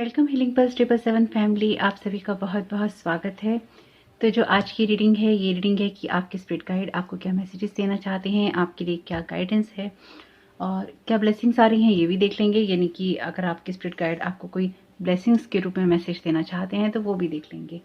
Welcome healing pulse 777 family, आप सभी का बहुत बहुत स्वागत है। तो जो आज की रीडिंग है, ये रीडिंग है कि आपके स्पिरिट गाइड आपको क्या मैसेजेस देना चाहते हैं, आपके लिए क्या गाइडेंस है और क्या ब्लेसिंग्स आ रही हैं, ये भी देख लेंगे। यानी कि अगर आपके स्पिरिट गाइड आपको कोई ब्लेसिंग्स के रूप में मैसेज देना चाहते हैं तो वो भी देख लेंगे।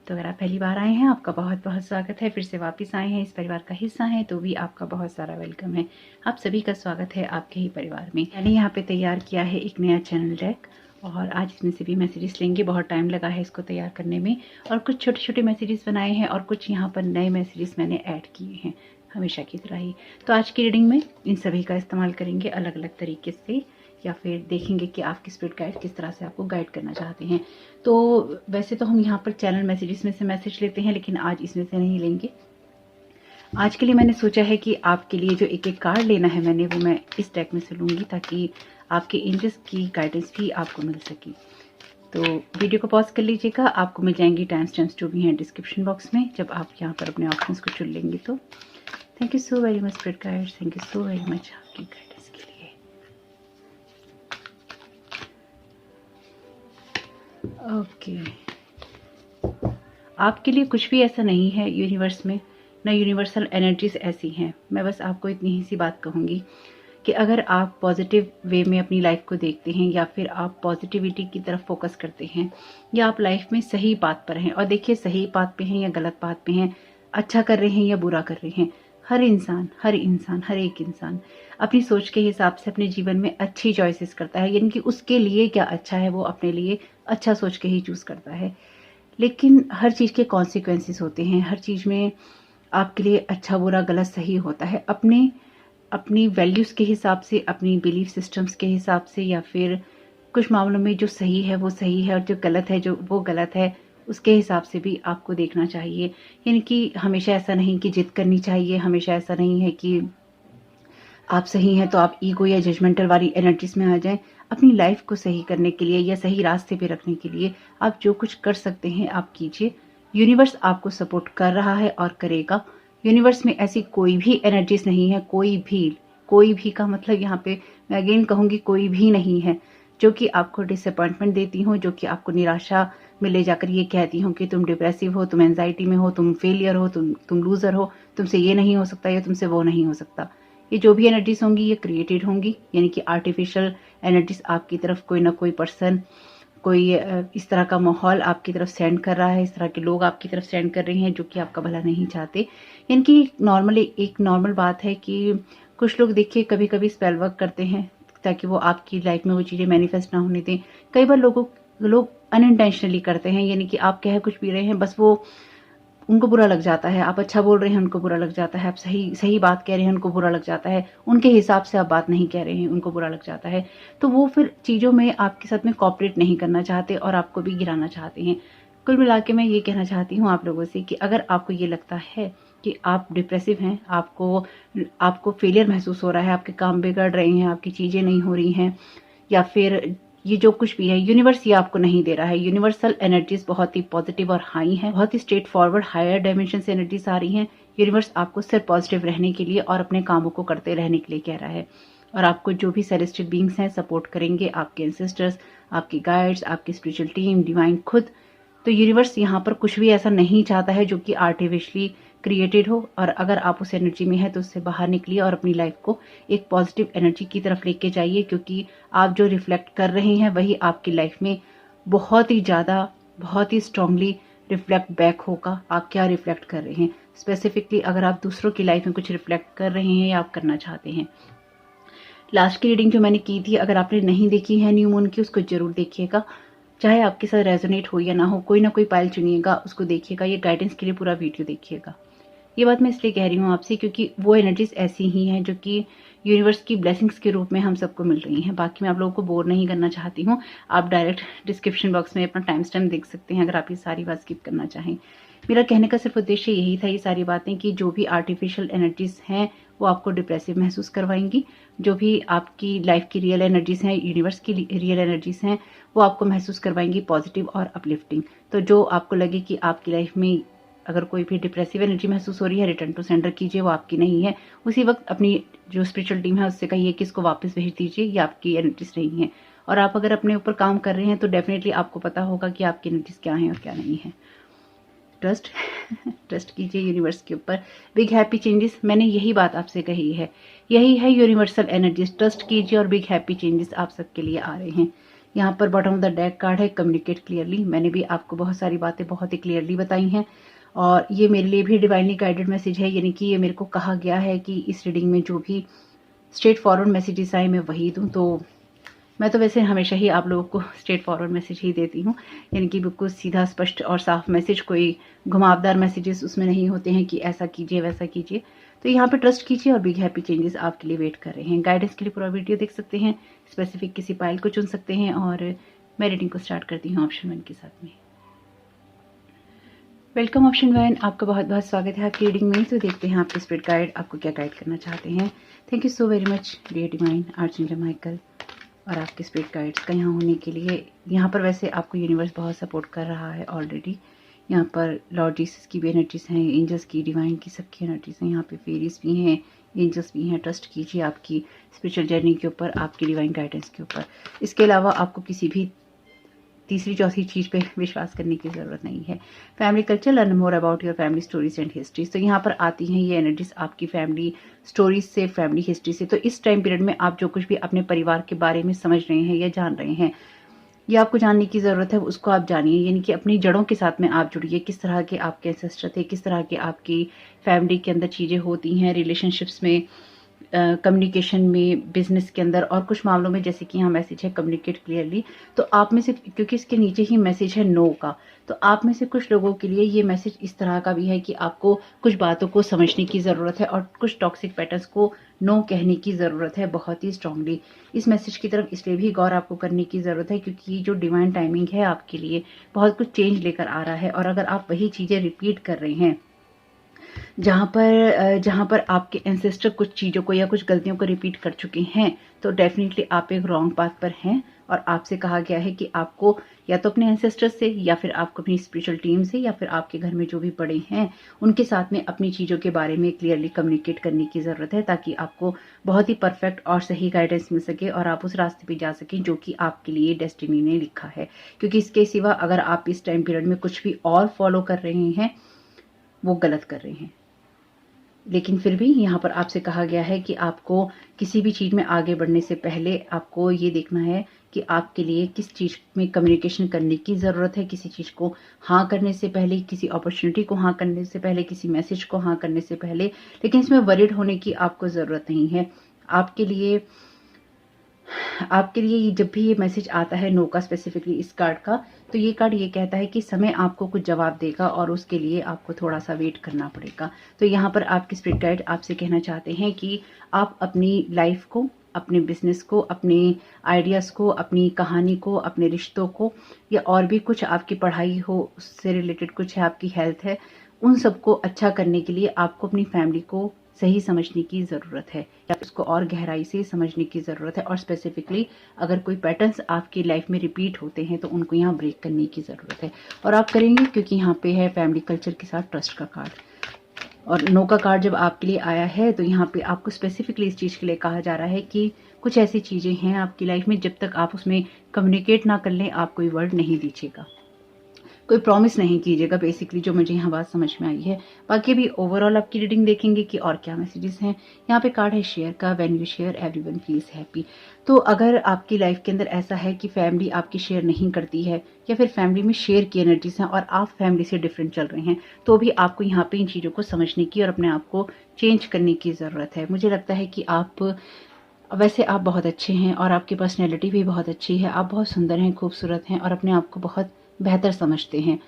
तो अगर आप पहली बार आए हैं, आपका बहुत बहुत स्वागत है। फिर से वापस आए हैं, इस परिवार का हिस्सा हैं, तो भी आपका बहुत सारा वेलकम है। आप सभी का स्वागत है आपके ही परिवार में। मैंने यहाँ पे तैयार किया है एक नया चैनल डेक और आज इसमें से भी मैसेजेस लेंगे। बहुत टाइम लगा है इसको तैयार करने में और कुछ छोटे छोटे मैसेजेस बनाए हैं और कुछ यहाँ पर नए मैसेजेस मैंने ऐड किए हैं, हमेशा की तरह ही। तो आज की रीडिंग में इन सभी का इस्तेमाल करेंगे अलग अलग तरीके से, या फिर देखेंगे कि आपके स्पिरिट गाइड किस तरह से आपको गाइड करना चाहते हैं। तो वैसे तो हम यहाँ पर चैनल मैसेजेस में से मैसेज लेते हैं, लेकिन आज इसमें से नहीं लेंगे। आज के लिए मैंने सोचा है कि आपके लिए जो एक एक कार्ड लेना है मैंने, वो मैं इस डेक में से लूँगी ताकि आपके एंजल्स की गाइडेंस भी आपको मिल सके। तो वीडियो को पॉज कर लीजिएगा, आपको मिल जाएंगी टाइम स्टैम्प्स जो भी हैं डिस्क्रिप्शन बॉक्स में, जब आप यहाँ पर अपने ऑप्शंस को चुन लेंगे। तो thank you so very much spirit guides, thank you so very much आपकी गाइडेंस के लिए। ओके, आपके लिए कुछ भी ऐसा नहीं है यूनिवर्स में, ना यूनिवर्सल एनर्जीज ऐसी हैं। मैं बस आपको इतनी ही सी बात कहूँगी कि अगर आप पॉजिटिव वे में अपनी लाइफ को देखते हैं, या फिर आप पॉजिटिविटी की तरफ फोकस करते हैं, या आप लाइफ में सही बात पर हैं, और देखिए सही बात पे हैं या गलत बात पे हैं, अच्छा कर रहे हैं या बुरा कर रहे हैं, हर एक इंसान अपनी सोच के हिसाब से अपने जीवन में अच्छी चॉइसेस करता है। यानी कि उसके लिए क्या अच्छा है वो अपने लिए अच्छा सोच के ही चूज करता है। लेकिन हर चीज़ के कॉन्सिक्वेंसेस होते हैं, हर चीज़ में आपके लिए अच्छा बुरा गलत सही होता है अपनी वैल्यूज़ के हिसाब से, अपनी बिलीफ सिस्टम्स के हिसाब से, या फिर कुछ मामलों में जो सही है वो सही है और जो गलत है जो वो गलत है, उसके हिसाब से भी आपको देखना चाहिए। यानी कि हमेशा ऐसा नहीं कि जिद करनी चाहिए, हमेशा ऐसा नहीं है कि आप सही हैं तो आप ईगो या जजमेंटल वाली एनर्जीज में आ जाएं। अपनी लाइफ को सही करने के लिए या सही रास्ते पे रखने के लिए आप जो कुछ कर सकते हैं आप कीजिए। यूनिवर्स आपको सपोर्ट कर रहा है और करेगा। यूनिवर्स में ऐसी कोई भी एनर्जीज नहीं है, कोई भी का मतलब यहाँ पे मैं अगेन कहूँगी कोई भी नहीं है जो कि आपको डिसअपॉइंटमेंट देती हूँ, जो कि आपको निराशा में ले जाकर ये कहती हूँ कि तुम डिप्रेसिव हो, तुम एंजाइटी में हो, तुम फेलियर हो, तुम लूजर हो, तुमसे ये नहीं हो सकता या तुमसे वो नहीं हो सकता। ये जो भी एनर्जीज होंगी ये क्रिएटेड होंगी, यानी कि आर्टिफिशियल एनर्जीज आपकी तरफ कोई ना कोई पर्सन, कोई इस तरह का माहौल आपकी तरफ सेंड कर रहा है, इस तरह के लोग आपकी तरफ सेंड कर रहे हैं जो कि आपका भला नहीं चाहते। यानी कि एक नॉर्मल बात है कि कुछ लोग देखिए कभी कभी स्पेल वर्क करते हैं ताकि वो आपकी लाइफ में वो चीज़ें मैनिफेस्ट ना होने दें। कई बार लोग अनइंटेंशनली करते हैं, यानी कि आप कह कुछ भी रहे हैं, बस वो उनको बुरा लग जाता है। आप अच्छा बोल रहे हैं उनको बुरा लग जाता है, आप सही बात कह रहे हैं उनको बुरा लग जाता है, उनके हिसाब से आप बात नहीं कह रहे हैं उनको बुरा लग जाता है। तो वो फिर चीज़ों में आपके साथ में कोऑपरेट नहीं करना चाहते और आपको भी गिराना चाहते हैं। कुल मिला के मैं ये कहना चाहती हूँ आप लोगों से कि अगर आपको ये लगता है कि आप डिप्रेसिव हैं, आपको फेलियर महसूस हो रहा है, आपके काम बिगड़ रहे हैं, आपकी चीज़ें नहीं हो रही हैं, या फिर ये जो कुछ भी है यूनिवर्स ये आपको नहीं दे रहा है। यूनिवर्सल एनर्जीज बहुत ही पॉजिटिव और हाई है, बहुत ही स्ट्रेट फॉरवर्ड हायर डायमेंशन से एनर्जीज आ रही हैं। यूनिवर्स आपको सिर्फ पॉजिटिव रहने के लिए और अपने कामों को करते रहने के लिए कह रहा है। और आपको जो भी सेलेस्टियल बीइंग्स हैं सपोर्ट करेंगे, आपके एंसेस्टर्स, आपके गाइड्स, आपकी स्पिरिचुअल टीम, डिवाइन खुद। तो यूनिवर्स यहाँ पर कुछ भी ऐसा नहीं चाहता है जो कि आर्टिफिशियली क्रिएटेड हो, और अगर आप उस एनर्जी में हैं तो उससे बाहर निकलिए और अपनी लाइफ को एक पॉजिटिव एनर्जी की तरफ लेके जाइए, क्योंकि आप जो रिफ्लेक्ट कर रहे हैं वही आपकी लाइफ में बहुत ही ज़्यादा, बहुत ही स्ट्रांगली रिफ्लेक्ट बैक होगा। आप क्या रिफ्लेक्ट कर रहे हैं, स्पेसिफिकली अगर आप दूसरों की लाइफ में कुछ रिफ्लेक्ट कर रहे हैं या आप करना चाहते हैं। लास्ट की रीडिंग जो मैंने की थी, अगर आपने नहीं देखी है न्यू मून की, उसको जरूर देखिएगा। चाहे आपके साथ रेजोनेट हो या ना हो, कोई ना कोई पाइल चुनिएगा, उसको देखिएगा। ये गाइडेंस के लिए पूरा वीडियो देखिएगा। ये बात मैं इसलिए कह रही हूँ आपसे क्योंकि वो एनर्जीज ऐसी ही हैं जो कि यूनिवर्स की ब्लेसिंग्स के रूप में हम सबको मिल रही हैं। बाकी मैं आप लोगों को बोर नहीं करना चाहती हूँ। आप डायरेक्ट डिस्क्रिप्शन बॉक्स में अपना टाइम स्टैम्प देख सकते हैं अगर आप ये सारी बात स्किप करना चाहें। मेरा कहने का सिर्फ उद्देश्य यही था, ये सारी बातें, कि जो भी आर्टिफिशियल एनर्जीज हैं वो आपको डिप्रेसिव महसूस करवाएंगी। जो भी आपकी लाइफ की रियल एनर्जीज हैं, यूनिवर्स की रियल एनर्जीज हैं, वो आपको महसूस करवाएंगी पॉजिटिव और अपलिफ्टिंग। तो जो आपको लगे कि आपकी लाइफ में अगर कोई भी डिप्रेसिव एनर्जी महसूस हो रही है, रिटर्न टू सेंडर कीजिए, वो आपकी नहीं है। उसी वक्त अपनी जो स्पिरिचुअल टीम है उससे कहिए कि इसको वापस भेज दीजिए, ये आपकी एनर्जीज नहीं है। और आप अगर अपने ऊपर काम कर रहे हैं तो डेफिनेटली आपको पता होगा कि आपकी एनर्जीज क्या हैं और क्या नहीं है। ट्रस्ट कीजिए यूनिवर्स के ऊपर। बिग हैप्पी चेंजेस, मैंने यही बात आपसे कही है, यही है यूनिवर्सल एनर्जीज। ट्रस्ट कीजिए और बिग हैप्पी चेंजेस आप सबके लिए आ रहे हैं। यहाँ पर bottom of the deck card है कम्युनिकेट क्लियरली। मैंने भी आपको बहुत सारी बातें बहुत ही क्लियरली बताई हैं और ये मेरे लिए भी डिवाइनली गाइडेड मैसेज है, यानी कि ये मेरे को कहा गया है कि इस रीडिंग में जो भी स्ट्रेट फॉरवर्ड मैसेजेस आए मैं वही दूँ। तो मैं तो वैसे हमेशा ही आप लोगों को स्ट्रेट फॉरवर्ड मैसेज ही देती हूँ, यानी कि बिल्कुल सीधा स्पष्ट और साफ मैसेज, कोई घुमावदार मैसेजेस उसमें नहीं होते हैं कि ऐसा कीजिए वैसा कीजिए। तो यहाँ पे ट्रस्ट कीजिए और बिग हैप्पी चेंजेस आपके लिए वेट कर रहे हैं। गाइडेंस के लिए पूरा वीडियो देख सकते हैं, स्पेसिफिक किसी पाइल को चुन सकते हैं और मैं रीडिंग को स्टार्ट करती हूँ ऑप्शन 1 के साथ में। वेलकम ऑप्शन 1, आपका बहुत बहुत स्वागत है आपकी रीडिंग में। तो देखते हैं आपके स्पिरिट गाइड आपको क्या गाइड करना चाहते हैं। Thank you so very much dear divine archangel Michael और आपके स्पिरिट गाइड्स का यहाँ होने के लिए। यहाँ पर वैसे आपको यूनिवर्स बहुत सपोर्ट कर रहा है ऑलरेडी। यहाँ पर लॉर्ड जीसस की भी एनर्जीज हैं, एंजल्स की, डिवाइन की, सबकी एनर्जीज हैं। यहाँ पे फेरीज भी हैं, एंजल्स भी हैं। ट्रस्ट कीजिए आपकी स्पिरिचुअल जर्नी के ऊपर, आपकी डिवाइन गाइडेंस के ऊपर। इसके अलावा आपको किसी भी तीसरी चौथी चीज़ पे विश्वास करने की ज़रूरत नहीं है। Family culture, learn more about your family stories and histories. तो यहाँ पर आती हैं ये एनर्जीज आपकी फैमिली स्टोरीज से, फैमिली हिस्ट्री से। तो इस टाइम पीरियड में आप जो कुछ भी अपने परिवार के बारे में समझ रहे हैं या जान रहे हैं, या आपको जानने की ज़रूरत है, उसको आप जानिए। यानी कि अपनी जड़ों के साथ में आप जुड़िए। किस तरह के आपके एंसेस्टर थे, किस तरह के आपकी फैमिली के अंदर चीज़ें होती हैं, रिलेशनशिप्स में, कम्युनिकेशन में, बिजनेस के अंदर और कुछ मामलों में। जैसे कि यहाँ मैसेज है कम्युनिकेट क्लियरली। तो आप में से, क्योंकि इसके नीचे ही मैसेज है नो का, तो आप में से कुछ लोगों के लिए ये मैसेज इस तरह का भी है कि आपको कुछ बातों को समझने की ज़रूरत है और कुछ टॉक्सिक पैटर्न्स को नो कहने की ज़रूरत है बहुत ही स्ट्रांगली। इस मैसेज की तरफ इसलिए भी गौर आपको करने की ज़रूरत है क्योंकि जो डिवाइन टाइमिंग है आपके लिए बहुत कुछ चेंज लेकर आ रहा है। और अगर आप वही चीज़ें रिपीट कर रहे हैं जहाँ पर आपके एंसेस्टर कुछ चीज़ों को या कुछ गलतियों को रिपीट कर चुके हैं, तो डेफिनेटली आप एक रॉन्ग पाथ पर हैं। और आपसे कहा गया है कि आपको या तो अपने एंसेस्टर से, या फिर आपको अपनी स्पिरिचुअल टीम से, या फिर आपके घर में जो भी बड़े हैं उनके साथ में अपनी चीज़ों के बारे में क्लियरली कम्युनिकेट करने की ज़रूरत है, ताकि आपको बहुत ही परफेक्ट और सही गाइडेंस मिल सके और आप उस रास्ते पे जा सकें जो कि आपके लिए डेस्टिनी ने लिखा है। क्योंकि इसके सिवा अगर आप इस टाइम पीरियड में कुछ भी और फॉलो कर रहे हैं, वो गलत कर रहे हैं। लेकिन फिर भी यहाँ पर आपसे कहा गया है कि आपको किसी भी चीज़ में आगे बढ़ने से पहले आपको ये देखना है कि आपके लिए किस चीज़ में कम्युनिकेशन करने की ज़रूरत है। किसी चीज़ को हाँ करने से पहले, किसी अपॉर्चुनिटी को हाँ करने से पहले, किसी मैसेज को हाँ करने से पहले। लेकिन इसमें वरीड होने की आपको ज़रूरत नहीं है। आपके लिए जब भी ये मैसेज आता है नो का, स्पेसिफिकली इस कार्ड का, तो ये कार्ड ये कहता है कि समय आपको कुछ जवाब देगा और उसके लिए आपको थोड़ा सा वेट करना पड़ेगा। तो यहाँ पर आपके स्पिरिट गाइड आपसे कहना चाहते हैं कि आप अपनी लाइफ को, अपने बिजनेस को, अपने आइडियाज़ को, अपनी कहानी को, अपने रिश्तों को, या और भी कुछ आपकी पढ़ाई हो उससे रिलेटेड कुछ है, आपकी हेल्थ है, उन सबको अच्छा करने के लिए आपको अपनी फैमिली को सही समझने की ज़रूरत है, या उसको और गहराई से समझने की ज़रूरत है। और स्पेसिफिकली अगर कोई पैटर्न्स आपकी लाइफ में रिपीट होते हैं तो उनको यहाँ ब्रेक करने की ज़रूरत है। और आप करेंगे क्योंकि यहाँ पे है फैमिली कल्चर के साथ ट्रस्ट का कार्ड। और नो का कार्ड जब आपके लिए आया है तो यहाँ पे आपको स्पेसिफिकली इस चीज़ के लिए कहा जा रहा है कि कुछ ऐसी चीज़ें हैं आपकी लाइफ में, जब तक आप उसमें कम्युनिकेट ना कर लें आप कोई वर्ड नहीं दीजिएगा, कोई प्रॉमिस नहीं कीजिएगा। बेसिकली जो मुझे यहाँ बात समझ में आई है। बाकी भी ओवरऑल आपकी रीडिंग देखेंगे कि और क्या मैसेजेस हैं। यहाँ पे कार्ड है शेयर का, when you share everyone feels happy. तो अगर आपकी लाइफ के अंदर ऐसा है कि फैमिली आपकी शेयर नहीं करती है, या फिर फैमिली में शेयर की एनर्जीज हैं और आप फैमिली से डिफरेंट चल रहे हैं, तो भी आपको यहाँ पे इन चीज़ों को समझने की और अपने आप को चेंज करने की ज़रूरत है। मुझे लगता है कि वैसे आप बहुत अच्छे हैं और आपकी पर्सनैलिटी भी बहुत अच्छी है। आप बहुत सुंदर हैं, खूबसूरत हैं और अपने आप को बहुत बेहतर समझते हैं।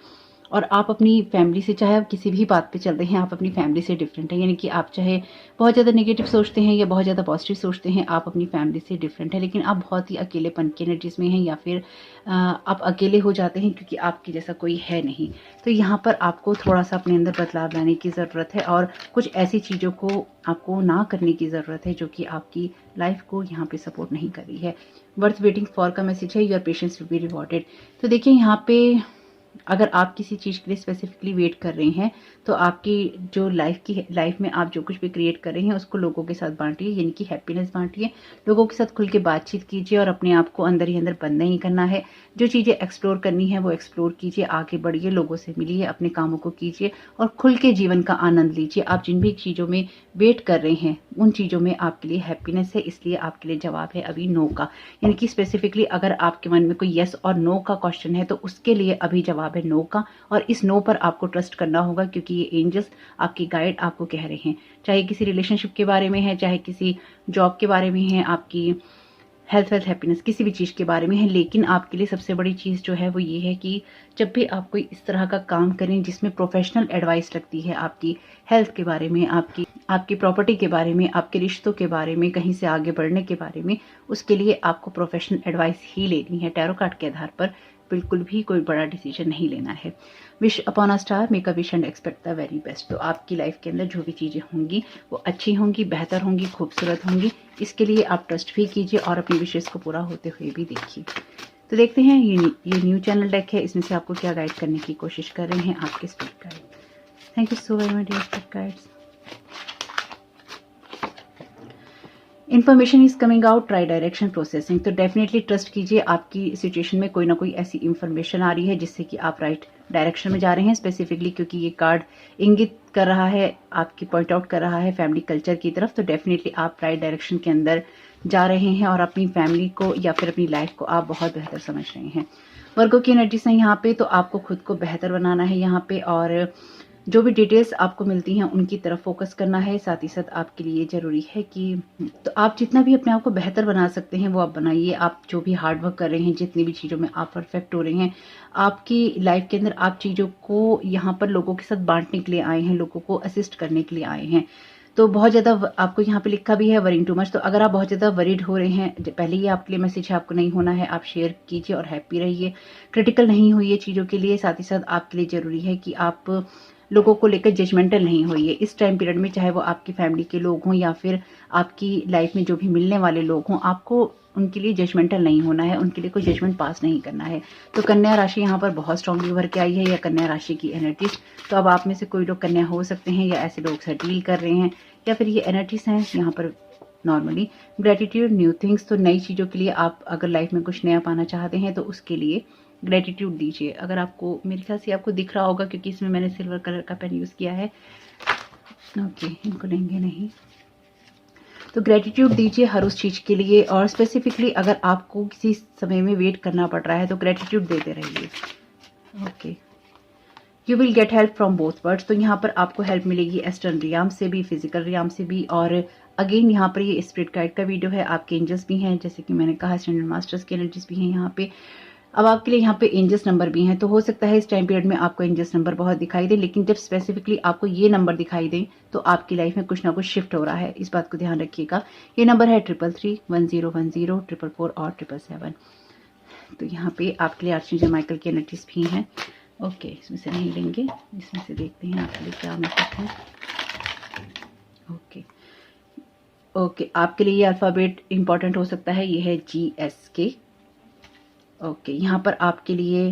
और आप अपनी फैमिली से, चाहे आप किसी भी बात पे चल रहे हैं, आप अपनी फैमिली से डिफरेंट हैं। यानी कि आप चाहे बहुत ज़्यादा नेगेटिव सोचते हैं या बहुत ज़्यादा पॉजिटिव सोचते हैं, आप अपनी फैमिली से डिफरेंट हैं। लेकिन आप बहुत ही अकेलेपन की एनर्जीज में हैं, या फिर आप अकेले हो जाते हैं क्योंकि आपके जैसा कोई है नहीं। तो यहाँ पर आपको थोड़ा सा अपने अंदर बदलाव लाने की ज़रूरत है और कुछ ऐसी चीज़ों को आपको ना करने की ज़रूरत है जो कि आपकी लाइफ को यहाँ पे सपोर्ट नहीं कर रही है। वर्थ वेटिंग फॉर का मैसेज है, your patience will be rewarded. तो देखिए यहाँ पे अगर आप किसी चीज़ के लिए स्पेसिफिकली वेट कर रहे हैं तो आपकी जो लाइफ में आप जो कुछ भी क्रिएट कर रहे हैं उसको लोगों के साथ बांटिए, यानी कि हैप्पीनेस बांटिए। लोगों के साथ खुल के बातचीत कीजिए और अपने आप को अंदर ही अंदर बंद नहीं करना है। जो चीज़ें एक्सप्लोर करनी है वो एक्सप्लोर कीजिए, आगे बढ़िए, लोगों से मिलिए, अपने कामों को कीजिए और खुल के जीवन का आनंद लीजिए। आप जिन भी चीज़ों में वेट कर रहे हैं उन चीज़ों में आपके लिए हैप्पीनेस है, इसलिए आपके लिए जवाब है अभी नो का। यानी कि स्पेसिफिकली अगर आपके मन में कोई यस और नो का क्वेश्चन है तो उसके लिए अभी जवाब है नो का, और इस नो पर आपको ट्रस्ट करना होगा क्योंकि ये एंजल्स आपकी गाइड आपको कह रहे हैं। चाहे किसी रिलेशनशिप के बारे में है, चाहे किसी जॉब के बारे में है, आपकी हेल्थ वेल्थ हैप्पीनेस, किसी भी चीज़ के बारे में है। लेकिन आपके लिए सबसे बड़ी चीज़ जो है वो ये है कि जब भी आप कोई इस तरह का काम करें जिसमें प्रोफेशनल एडवाइस लगती है, आपकी हेल्थ के बारे में, आपकी प्रॉपर्टी के बारे में, आपके रिश्तों के बारे में, कहीं से आगे बढ़ने के बारे में, उसके लिए आपको प्रोफेशनल एडवाइस ही लेनी है। टैरो कार्ड के आधार पर बिल्कुल भी कोई बड़ा डिसीजन नहीं लेना है। Wish upon a star, make a wish and expect the very best. तो आपकी लाइफ के अंदर जो भी चीज़ें होंगी वो अच्छी होंगी, बेहतर होंगी, खूबसूरत होंगी। इसके लिए आप ट्रस्ट भी कीजिए और अपनी विशेष को पूरा होते हुए भी देखिए। तो देखते हैं ये न्यू चैनल डेक है, इसमें से आपको क्या गाइड करने की कोशिश कर रहे हैं आपके spirit guide. Thank you so very much dear spirit guides. Information is coming out, try direction processing. तो डेफिनेटली ट्रस्ट कीजिए, आपकी सिचुएशन में कोई ना कोई ऐसी इन्फॉर्मेशन आ रही है जिससे कि आप राइट डायरेक्शन में जा रहे हैं। स्पेसिफिकली क्योंकि ये कार्ड इंगित कर रहा है, आपकी पॉइंट आउट कर रहा है फैमिली कल्चर की तरफ। तो डेफिनेटली आप राइट डायरेक्शन के अंदर जा रहे हैं और अपनी फैमिली को या फिर अपनी लाइफ को आप बहुत बेहतर समझ रहे हैं। वर्गों की एनर्जीज हैं यहाँ पे, तो आपको खुद को बेहतर बनाना है यहाँ पे, और जो भी डिटेल्स आपको मिलती हैं उनकी तरफ फोकस करना है। साथ ही साथ आपके लिए ज़रूरी है कि तो आप जितना भी अपने आप को बेहतर बना सकते हैं वो आप बनाइए। आप जो भी हार्ड वर्क कर रहे हैं, जितनी भी चीज़ों में आप परफेक्ट हो रहे हैं, आपकी लाइफ के अंदर आप चीज़ों को यहाँ पर लोगों के साथ बांटने के लिए आए हैं, लोगों को असिस्ट करने के लिए आए हैं। तो बहुत ज़्यादा आपको यहाँ पे लिखा भी है वरिंग टू मच। तो अगर आप बहुत ज़्यादा वरीड हो रहे हैं, पहले ही आपके लिए मैसेज है आपको नहीं होना है, आप शेयर कीजिए और हैप्पी रहिए, क्रिटिकल नहीं होइए चीज़ों के लिए। साथ ही साथ आपके लिए ज़रूरी है कि आप लोगों को लेकर जजमेंटल नहीं होइए इस टाइम पीरियड में, चाहे वो आपकी फैमिली के लोग हों या फिर आपकी लाइफ में जो भी मिलने वाले लोग हों। आपको उनके लिए जजमेंटल नहीं होना है, उनके लिए कोई जजमेंट पास नहीं करना है। तो कन्या राशि यहाँ पर बहुत स्ट्रांगली उभर के आई है, या कन्या राशि की एनर्जीज। तो अब आप में से कोई लोग कन्या हो सकते हैं या ऐसे लोग से डील कर रहे हैं, या फिर ये एनर्जीज हैं यहाँ पर नॉर्मली ग्रेटिट्यूड, न्यू थिंग्स। तो नई चीज़ों के लिए आप अगर लाइफ में कुछ नया पाना चाहते हैं तो उसके लिए ग्रेटिट्यूड दीजिए। अगर आपको, मेरे ख्याल से आपको दिख रहा होगा क्योंकि इसमें मैंने सिल्वर कलर का पेन यूज़ किया है। ओके, इनको लेंगे नहीं। तो ग्रेटिट्यूड दीजिए हर उस चीज़ के लिए, और स्पेसिफिकली अगर आपको किसी समय में वेट करना पड़ रहा है तो ग्रेटिट्यूड देते रहिए। Okay, you will get help from both words. तो यहाँ पर आपको हेल्प मिलेगी एस्टर्न रियाम से भी, फिजिकल रियाम से भी। और अगेन यहाँ पर ये स्पिरिट गाइड का वीडियो है, आपके एंजल्स भी हैं, जैसे कि मैंने कहा स्टैंडर्ड मास्टर्स की एनर्जीज भी हैं यहाँ पे। अब आपके लिए यहाँ पे एंजल्स नंबर भी हैं, तो हो सकता है इस टाइम पीरियड में आपको एंजल्स नंबर बहुत दिखाई दे, लेकिन जब स्पेसिफिकली आपको ये नंबर दिखाई दे तो आपकी लाइफ में कुछ ना कुछ शिफ्ट हो रहा है, इस बात को ध्यान रखिएगा। ये नंबर है 333 1010 444 और 777। तो यहाँ पे आपके लिए आर्चेंजल माइकल की एनर्जीज भी हैं। ओके, इसमें से नहीं लेंगे, इसमें से देखते हैं आपके लिए क्या मैसेज है। ओके, आपके लिए ये अल्फ़ाबेट इंपॉर्टेंट हो सकता है, ये है GSK। ओके, यहाँ पर आपके लिए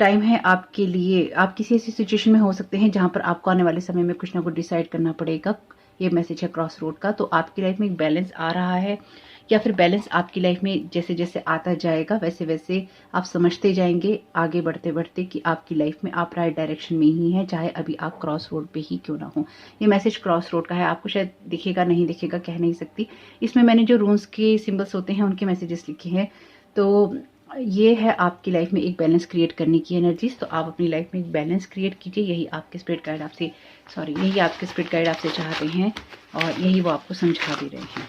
टाइम है, आपके लिए आप किसी ऐसी सिचुएशन में हो सकते हैं जहाँ पर आपको आने वाले समय में कुछ ना कुछ डिसाइड करना पड़ेगा। ये मैसेज है क्रॉस रोड का। तो आपकी लाइफ में एक बैलेंस आ रहा है, या फिर बैलेंस आपकी लाइफ में जैसे जैसे आता जाएगा वैसे वैसे आप समझते जाएंगे आगे बढ़ते बढ़ते कि आपकी लाइफ में आप राइट डायरेक्शन में ही हैं, चाहे अभी आप क्रॉस रोड पे ही क्यों ना हो। ये मैसेज क्रॉस रोड का है, आपको शायद दिखेगा नहीं दिखेगा कह नहीं सकती। इसमें मैंने जो रून्स के सिंबल्स होते हैं उनके मैसेजेस लिखे हैं। तो ये है आपकी लाइफ में एक बैलेंस क्रिएट करने की एनर्जीज। तो आप अपनी लाइफ में एक बैलेंस क्रिएट कीजिए, यही आपके स्पिरिट गाइड आपसे यही आपके स्पिरिट गाइड आपसे चाहते हैं, और यही वो आपको समझा भी रहे हैं।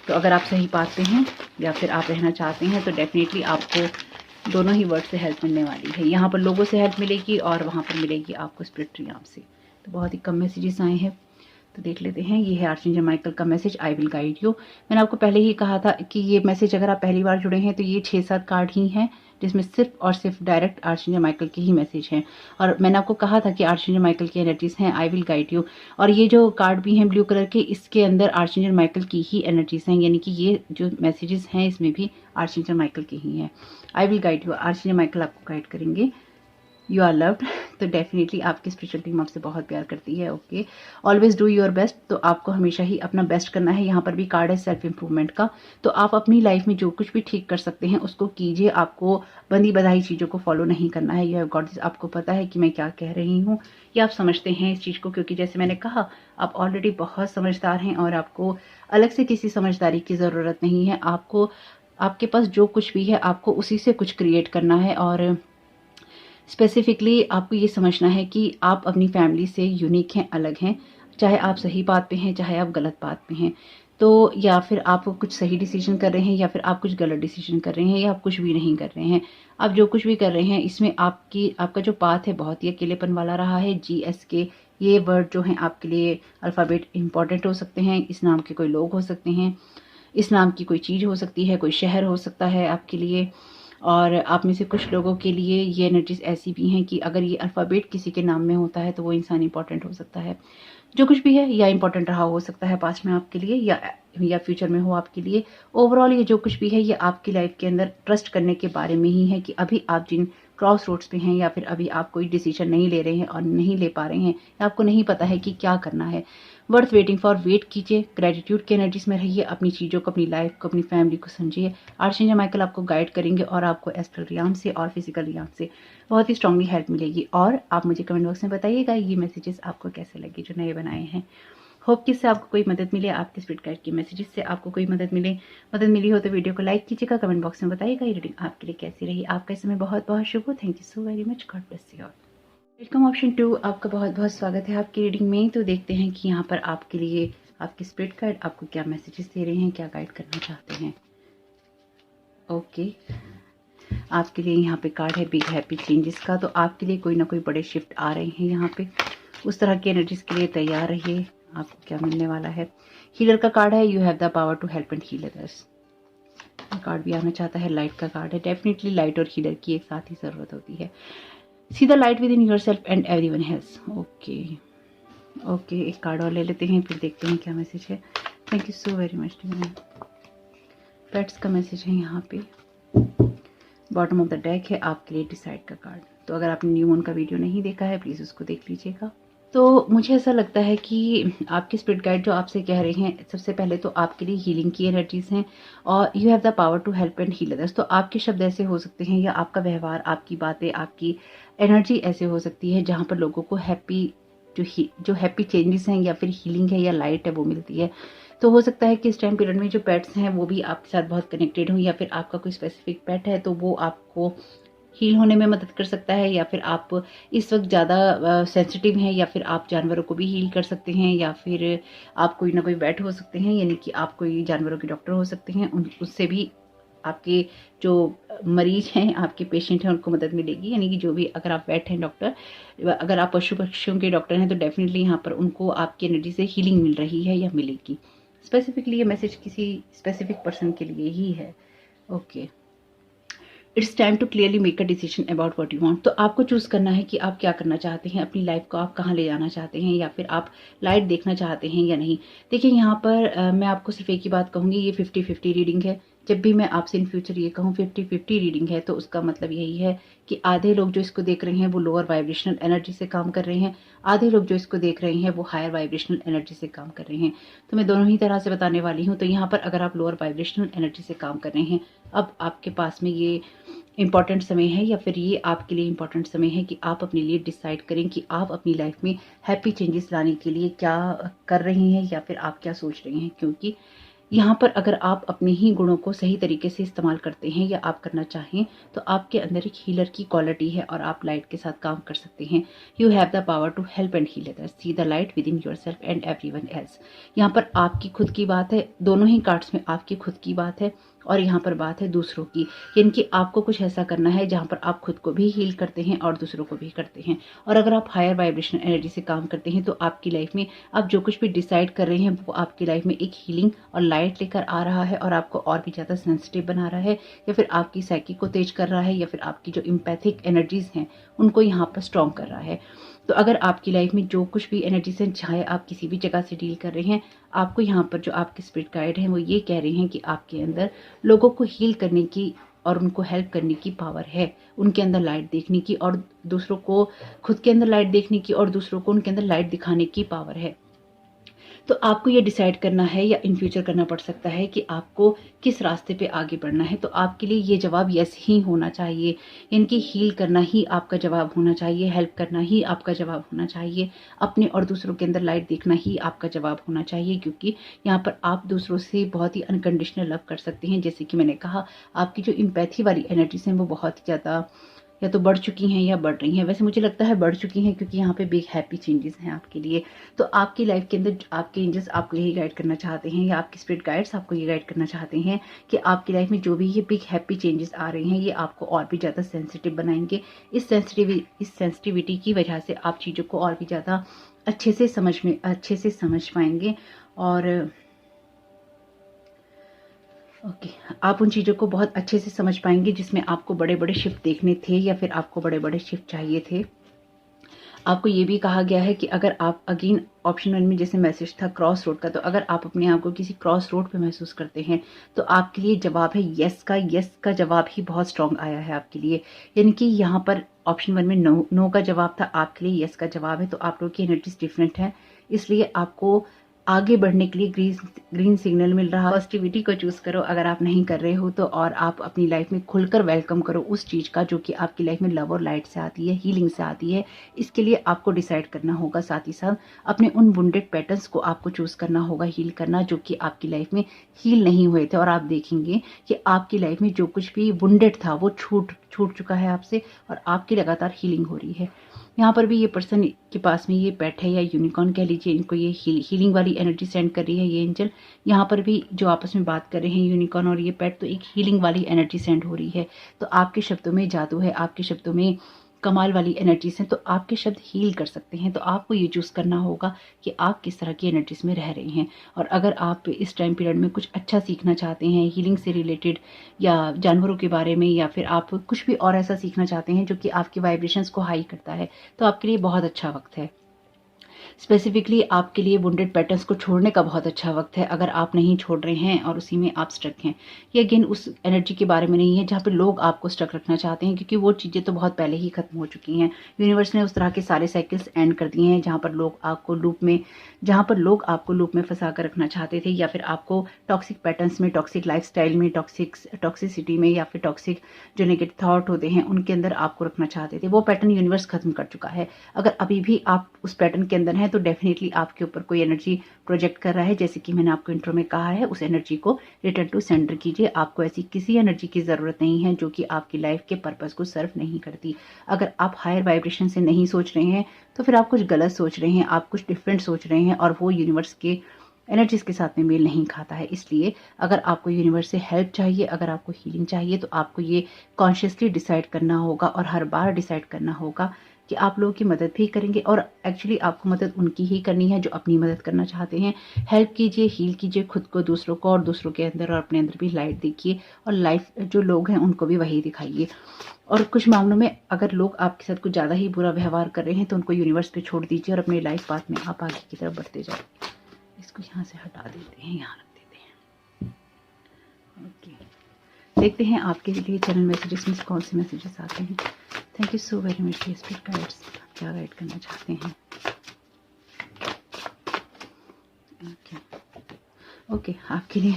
तो अगर आप सही पाते हैं या फिर आप रहना चाहते हैं तो डेफिनेटली आपको दोनों ही वर्ड से हेल्प मिलने वाली है। यहाँ पर लोगों से हेल्प मिलेगी और वहाँ पर मिलेगी आपको स्पिरिट रियाम से। तो बहुत ही कम मैसेजेस आए हैं, तो देख लेते हैं। ये है आर्चेंजल माइकल का message, I will guide you. मैंने आपको पहले ही कहा था कि ये मैसेज अगर आप पहली बार जुड़े हैं तो ये 6-7 कार्ड ही हैं जिसमें सिर्फ और सिर्फ डायरेक्ट आर्चेंजल माइकल के ही मैसेज हैं। और मैंने आपको कहा था कि आर्चेंजल माइकल की एनर्जीज हैं, आई विल गाइड यू। और ये जो कार्ड भी हैं ब्लू कलर के, इसके अंदर आर्चेंजल माइकल की ही एनर्जीज हैं, यानी कि ये जो मैसेजेस हैं इसमें भी आर्चेंजल माइकल के ही हैं। I will guide you, archangel Michael आपको गाइड करेंगे। You are loved. तो डेफिनेटली आपकी स्पिरिचुअल टीम आपसे बहुत प्यार करती है। Okay, always do your best. तो आपको हमेशा ही अपना बेस्ट करना है। यहाँ पर भी कार्ड है सेल्फ इंप्रूवमेंट का। तो आप अपनी लाइफ में जो कुछ भी ठीक कर सकते हैं उसको कीजिए। आपको बंदी बधाई चीज़ों को फॉलो नहीं करना है। You have got this. आपको पता है कि मैं क्या कह रही हूँ, या आप समझते हैं इस चीज़ को, क्योंकि जैसे मैंने कहा आप ऑलरेडी बहुत समझदार हैं और आपको अलग से किसी समझदारी की ज़रूरत नहीं है। आपको आपके पास जो कुछ भी है आपको उसी से कुछ क्रिएट करना है। और स्पेसिफिकली आपको ये समझना है कि आप अपनी फैमिली से यूनिक हैं, अलग हैं। चाहे आप सही बात पे हैं, चाहे आप गलत बात पे हैं। तो या फिर आप कुछ सही डिसीजन कर रहे हैं या फिर आप कुछ गलत डिसीजन कर रहे हैं या आप कुछ भी नहीं कर रहे हैं। आप जो कुछ भी कर रहे हैं इसमें आपका जो पाथ है बहुत ही अकेलेपन वाला रहा है। GSK ये वर्ड जो हैं आपके लिए अल्फ़ाबेट इंपॉर्टेंट हो सकते हैं। इस नाम के कोई लोग हो सकते हैं, इस नाम की कोई चीज़ हो सकती है, कोई शहर हो सकता है आपके लिए। और आप में से कुछ लोगों के लिए ये एनर्जीज ऐसी भी हैं कि अगर ये अल्फ़ाबेट किसी के नाम में होता है तो वो इंसान इंपॉर्टेंट हो सकता है। जो कुछ भी है या इंपॉर्टेंट रहा हो सकता है पास्ट में आपके लिए या फ्यूचर में हो आपके लिए। ओवरऑल ये जो कुछ भी है ये आपकी लाइफ के अंदर ट्रस्ट करने के बारे में ही है कि अभी आप जिन क्रॉस रोड्स पे हैं या फिर अभी आप कोई डिसीजन नहीं ले रहे हैं और नहीं ले पा रहे हैं या आपको नहीं पता है कि क्या करना है, वर्थ वेटिंग फॉर, वेट कीजिए। ग्रेटिट्यूड की एनर्जीज में रहिए। अपनी चीज़ों को, अपनी लाइफ को, अपनी फैमिली को समझिए। आर्चेंजल माइकल आपको गाइड करेंगे और आपको एस्ट्रल रियाम से और फिजिकल रियाम से बहुत ही स्ट्रांगली हेल्प मिलेगी। और आप मुझे कमेंट बॉक्स में बताइएगा ये मैसेजेस आपको कैसे लगे जो नए बनाए हैं। होप कि इससे आपको कोई मदद मिले, आपके स्पिरिट गाइड की मैसेजेस से आपको कोई मदद मिली हो तो वीडियो को लाइक कीजिएगा, कमेंट बॉक्स में बताइएगा ये रीडिंग आपके लिए कैसी रही। आपका इस समय बहुत बहुत शुभ हो। Thank you so very much. God bless you all. Welcome option 2, आपका बहुत बहुत स्वागत है आपकी रीडिंग में। तो देखते हैं कि यहाँ पर आपके लिए आपके स्पिरिट गाइड आपको क्या मैसेजेस दे रहे हैं, क्या गाइड करना चाहते हैं। ओके, आपके लिए यहाँ पे कार्ड है बिग हैप्पी चेंजेस का। तो आपके लिए कोई ना कोई बड़े शिफ्ट आ रहे हैं यहाँ पे। उस तरह की एनर्जीज के लिए तैयार रहिए। आपको क्या मिलने वाला है। हीलर का कार्ड है, you have the power to help and heal others. Card भी आना चाहता है। लाइट का कार्ड है, डेफिनेटली लाइट और हीलर की एक साथ ही जरूरत होती है। सी the light within yourself and everyone else. Okay, एक कार्ड और ले लेते हैं फिर देखते हैं क्या मैसेज है। Thank you so very much. Pets का मैसेज है यहाँ पे। बॉटम ऑफ द डेक है आपके लिए डिसाइड का कार्ड। तो अगर आपने न्यू मून का वीडियो नहीं देखा है प्लीज़ उसको देख लीजिएगा। तो मुझे ऐसा लगता है कि आपके स्पिरिट गाइड जो आपसे कह रहे हैं, सबसे पहले तो आपके लिए हीलिंग की एनर्जीज हैं और you have the power to help and heal others. तो आपके शब्द ऐसे हो सकते हैं या आपका व्यवहार, आपकी बातें, आपकी एनर्जी ऐसे हो सकती है जहाँ पर लोगों को जो हैप्पी चेंजेस हैं या फिर हीलिंग है या लाइट है वो मिलती है। तो हो सकता है कि इस टाइम पीरियड में जो पेट्स हैं वो भी आपके साथ बहुत कनेक्टेड हों, या फिर आपका कोई स्पेसिफिक पेट है तो वो आपको हील होने में मदद कर सकता है, या फिर आप इस वक्त ज़्यादा सेंसिटिव हैं या फिर आप जानवरों को भी हील कर सकते हैं, या फिर आप कोई ना कोई वेट हो सकते हैं, यानी कि आप कोई जानवरों के डॉक्टर हो सकते हैं। उससे भी आपके जो मरीज हैं, आपके पेशेंट हैं, उनको मदद मिलेगी। यानी कि जो भी, अगर आप वेट हैं डॉक्टर, अगर आप पशु पक्षियों के डॉक्टर हैं तो डेफिनेटली यहाँ पर उनको आपकी एनर्जी से हीलिंग मिल रही है या मिलेगी। स्पेसिफिकली ये मैसेज किसी स्पेसिफिक पर्सन के लिए ही है। Okay, it's time to clearly make a decision about what you want. तो आपको चूज करना है कि आप क्या करना चाहते हैं, अपनी लाइफ को आप कहाँ ले जाना चाहते हैं, या फिर आप लाइट देखना चाहते हैं या नहीं। देखिए यहाँ पर मैं आपको सिर्फ एक ही बात कहूँगी, ये 50-50 रीडिंग है। जब भी मैं आपसे इन फ्यूचर ये कहूँ 50-50 रीडिंग है तो उसका मतलब यही है कि आधे लोग जो इसको देख रहे हैं वो लोअर वाइब्रेशनल एनर्जी से काम कर रहे हैं, आधे लोग जो इसको देख रहे हैं वो हायर वाइब्रेशनल एनर्जी से काम कर रहे हैं। तो मैं दोनों ही तरह से बताने वाली हूँ। तो यहाँ पर अगर आप लोअर वाइब्रेशनल एनर्जी से काम कर रहे हैं, अब आपके पास में ये इम्पॉर्टेंट समय है, या फिर ये आपके लिए इम्पॉर्टेंट समय है कि आप अपने लिए डिसाइड करें कि आप अपनी लाइफ में हैप्पी चेंजेस लाने के लिए क्या कर रही हैं या फिर आप क्या सोच रही हैं। क्योंकि यहाँ पर अगर आप अपने ही गुणों को सही तरीके से इस्तेमाल करते हैं या आप करना चाहें तो आपके अंदर एक हीलर की क्वालिटी है और आप लाइट के साथ काम कर सकते हैं। You have the power to help and heal others, see the light within yourself and everyone else. यहाँ पर आपकी खुद की बात है, दोनों ही कार्ड्स में आपकी खुद की बात है और यहाँ पर बात है दूसरों की। यानी कि आपको कुछ ऐसा करना है जहाँ पर आप खुद को भी हील करते हैं और दूसरों को भी करते हैं। और अगर आप हायर वाइब्रेशनल एनर्जी से काम करते हैं तो आपकी लाइफ में आप जो कुछ भी डिसाइड कर रहे हैं वो आपकी लाइफ में एक हीलिंग और लाइट लेकर आ रहा है और आपको और भी ज़्यादा सेंसिटिव बना रहा है, या फिर आपकी साइकी को तेज कर रहा है, या फिर आपकी जो इम्पैथिक एनर्जीज हैं उनको यहाँ पर स्ट्रॉन्ग कर रहा है। तो अगर आपकी लाइफ में जो कुछ भी एनर्जी से चाहे आप किसी भी जगह से डील कर रहे हैं, आपको यहाँ पर जो आपके स्पिरिट गाइड हैं वो ये कह रहे हैं कि आपके अंदर लोगों को हील करने की और उनको हेल्प करने की पावर है, उनके अंदर लाइट देखने की और दूसरों को, खुद के अंदर लाइट देखने की और दूसरों को उनके अंदर लाइट दिखाने की पावर है। तो आपको ये डिसाइड करना है या इन फ्यूचर करना पड़ सकता है कि आपको किस रास्ते पे आगे बढ़ना है। तो आपके लिए ये जवाब यस ही होना चाहिए, इनकी हील करना ही आपका जवाब होना चाहिए, हेल्प करना ही आपका जवाब होना चाहिए, अपने और दूसरों के अंदर लाइट देखना ही आपका जवाब होना चाहिए, क्योंकि यहाँ पर आप दूसरों से बहुत ही अनकंडीशनल लव कर सकते हैं। जैसे कि मैंने कहा, आपकी जो इम्पैथी वाली एनर्जीज हैं वो बहुत ही ज़्यादा या तो बढ़ चुकी हैं या बढ़ रही हैं। वैसे मुझे लगता है बढ़ चुकी हैं, क्योंकि यहाँ पे बिग हैप्पी चेंजेस हैं आपके लिए। तो आपकी लाइफ के अंदर आपके एंजल्स आपको यही गाइड करना चाहते हैं, या आपके स्पिरिट गाइड्स आपको ये गाइड करना चाहते हैं कि आपकी लाइफ में जो भी ये बिग हैप्पी चेंजेस आ रहे हैं, ये आपको और भी ज़्यादा सेंसिटिव बनाएंगे। इस सेंसिटिविटी की वजह से आप चीज़ों को और भी ज़्यादा अच्छे से समझ पाएंगे। और आप उन चीज़ों को बहुत अच्छे से समझ पाएंगे जिसमें आपको बड़े बड़े शिफ्ट देखने थे, या फिर आपको बड़े बड़े शिफ्ट चाहिए थे। आपको ये भी कहा गया है कि अगर आप, अगेन ऑप्शन 1 में जैसे मैसेज था क्रॉस रोड का, तो अगर आप अपने आप को किसी क्रॉस रोड पे महसूस करते हैं तो आपके लिए जवाब है यस का। यस का जवाब ही बहुत स्ट्रांग आया है आपके लिए, यानी कि यहाँ पर ऑप्शन 1 में नो का जवाब था, आपके लिए यस का जवाब है। तो आप लोगों की एनर्जीज डिफरेंट है, इसलिए आपको आगे बढ़ने के लिए ग्रीन सिग्नल मिल रहा है। पॉजिटिविटी को चूज करो अगर आप नहीं कर रहे हो तो, और आप अपनी लाइफ में खुलकर वेलकम करो उस चीज का जो कि आपकी लाइफ में लव और लाइट से आती है, हीलिंग से आती है। इसके लिए आपको डिसाइड करना होगा, साथ ही साथ अपने उन वुंडेड पैटर्न्स को आपको चूज करना होगा, हील करना, जो कि आपकी लाइफ में हील नहीं हुए थे। और आप देखेंगे कि आपकी लाइफ में जो कुछ भी वुंडेड था वो छूट चुका है आपसे, और आपकी लगातार हीलिंग हो रही है। यहाँ पर भी ये पर्सन के पास में ये पेट है, या यूनिकॉर्न कह लीजिए, इनको ये हीलिंग वाली एनर्जी सेंड कर रही है ये एंजल। यहाँ पर भी जो आपस में बात कर रहे हैं यूनिकॉर्न और ये पेट, तो एक हीलिंग वाली एनर्जी सेंड हो रही है। तो आपके शब्दों में जादू है, आपके शब्दों में कमाल वाली एनर्जीज हैं, तो आपके शब्द हील कर सकते हैं। तो आपको ये चूज करना होगा कि आप किस तरह की एनर्जीज में रह रहे हैं। और अगर आप इस टाइम पीरियड में कुछ अच्छा सीखना चाहते हैं हीलिंग से रिलेटेड, या जानवरों के बारे में, या फिर आप कुछ भी और ऐसा सीखना चाहते हैं जो कि आपकी वाइब्रेशंस को हाई करता है, तो आपके लिए बहुत अच्छा वक्त है। स्पेसिफिकली आपके लिए वुंडेड पैटर्न्स को छोड़ने का बहुत अच्छा वक्त है, अगर आप नहीं छोड़ रहे हैं और उसी में आप स्टक हैं। ये अगेन उस एनर्जी के बारे में नहीं है जहाँ पे लोग आपको स्टक रखना चाहते हैं, क्योंकि वो चीज़ें तो बहुत पहले ही खत्म हो चुकी हैं। यूनिवर्स ने उस तरह के सारे साइकिल्स एंड कर दिए हैं जहाँ पर लोग आपको लूप में फंसा कर रखना चाहते थे, या फिर आपको टॉक्सिक पैटर्न्स में, टॉक्सिक लाइफस्टाइल में, टॉक्सिसिटी में, या फिर टॉक्सिक जो नेगेटिव थॉट होते हैं उनके अंदर आपको रखना चाहते थे। वो पैटर्न यूनिवर्स खत्म कर चुका है। अगर अभी भी आप उस पैटर्न के अंदर हैं तो डेफिनेटली आपके ऊपर कोई एनर्जी प्रोजेक्ट कर रहा है। जैसे कि मैंने आपको इंट्रो में कहा है, उस एनर्जी को रिटर्न टू सेंडर कीजिए। आपको ऐसी किसी एनर्जी की जरूरत नहीं है जो कि आपकी लाइफ के पर्पस को सर्व नहीं करती। अगर आप हायर वाइब्रेशन से नहीं सोच रहे हैं तो फिर आप कुछ गलत सोच रहे हैं, आप कुछ डिफरेंट सोच रहे हैं, और वो यूनिवर्स के एनर्जीज के साथ में मेल नहीं खाता है। इसलिए अगर आपको यूनिवर्स से हेल्प चाहिए, अगर आपको हीलिंग चाहिए, तो आपको ये कॉन्शियसली डिसाइड करना होगा, और हर बार डिसाइड करना होगा कि आप लोगों की मदद भी करेंगे। और एक्चुअली आपको मदद उनकी ही करनी है जो अपनी मदद करना चाहते हैं। हेल्प कीजिए, हील कीजिए खुद को, दूसरों को, और दूसरों के अंदर और अपने अंदर भी लाइट देखिए, और लाइफ जो लोग हैं उनको भी वही दिखाइए। और कुछ मामलों में अगर लोग आपके साथ कुछ ज़्यादा ही बुरा व्यवहार कर रहे हैं तो उनको यूनिवर्स पे छोड़ दीजिए, और अपने लाइफ पाथ में आप आगे की तरफ बढ़ते जाए। इसको यहाँ से हटा देते हैं, यहाँ रख देते हैं। ओके, देखते हैं आपके लिए चैनल मैसेजेस में कौन से मैसेजेस आते हैं। Thank you so very much spirit guides, क्या गाइड करना चाहते हैं। ओके, आपके लिए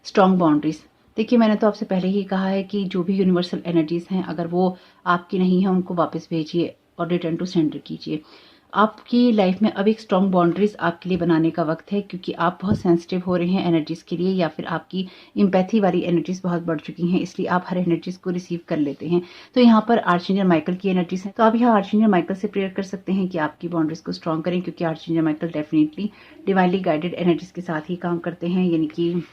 स्ट्रॉन्ग बाउंड्रीज। देखिए, मैंने तो आपसे पहले ही कहा है कि जो भी यूनिवर्सल एनर्जीज हैं, अगर वो आपकी नहीं है उनको वापस भेजिए और रिटर्न टू सेंडर कीजिए। आपकी लाइफ में अब एक स्ट्रॉन्ग बाउंड्रीज आपके लिए बनाने का वक्त है, क्योंकि आप बहुत सेंसिटिव हो रहे हैं एनर्जीज के लिए, या फिर आपकी इम्पैथी वाली एनर्जीज बहुत बढ़ चुकी हैं, इसलिए आप हर एनर्जीज को रिसीव कर लेते हैं। तो यहाँ पर आर्चेंजल माइकल की एनर्जीज है, तो आप यहाँ आर्चेंजल माइकल से प्रेयर कर सकते हैं कि आपकी बाउंड्रीज को स्ट्रॉन्ग करें, क्योंकि archangel Michael definitely divinely guided energies के साथ ही काम करते हैं। यानी कि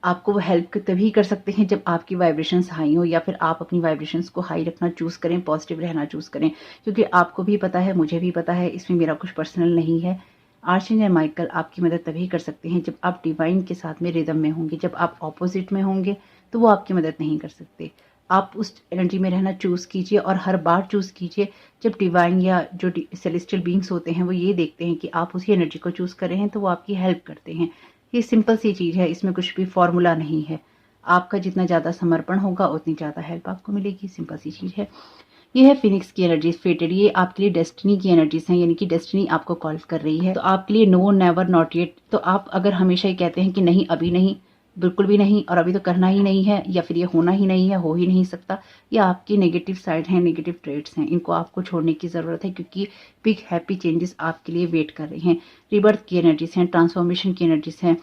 आपको वो हेल्प तभी कर सकते हैं जब आपकी वाइब्रेशंस हाई हो, या फिर आप अपनी वाइब्रेशंस को हाई रखना चूज करें, पॉजिटिव रहना चूज करें। क्योंकि आपको भी पता है, मुझे भी पता है, इसमें मेरा कुछ पर्सनल नहीं है। आर्चेंजल माइकल आपकी मदद तभी कर सकते हैं जब आप डिवाइन के साथ में रिदम में होंगे। जब आप ऑपोजिट में होंगे तो वो आपकी मदद नहीं कर सकते। आप उस एनर्जी में रहना चूज कीजिए, और हर बार चूज कीजिए जब डिवाइन या जो सेलेस्टियल बीइंग्स होते हैं वो ये देखते हैं कि आप उसी एनर्जी को चूज कर रहे हैं, तो वो आपकी हेल्प करते हैं। ये सिंपल सी चीज़ है, इसमें कुछ भी फॉर्मूला नहीं है। आपका जितना ज़्यादा समर्पण होगा उतनी ज़्यादा हेल्प आपको मिलेगी। सिंपल सी चीज़ है। ये है फिनिक्स की एनर्जीज, फेटेड, ये आपके लिए डेस्टिनी की एनर्जीज हैं, यानी कि डेस्टिनी आपको कॉल कर रही है। तो आपके लिए नो, नेवर, नॉट येट। तो आप अगर हमेशा ही कहते हैं कि नहीं, अभी नहीं, बिल्कुल भी नहीं, और अभी तो करना ही नहीं है, या फिर ये होना ही नहीं है, हो ही नहीं सकता, ये आपकी नेगेटिव साइड हैं, नेगेटिव ट्रेड्स हैं, इनको आपको छोड़ने की ज़रूरत है, क्योंकि बिग हैप्पी चेंजेस आपके लिए वेट कर रहे हैं। रिबर्थ की एनर्जीज हैं, ट्रांसफॉर्मेशन की एनर्जीज हैं।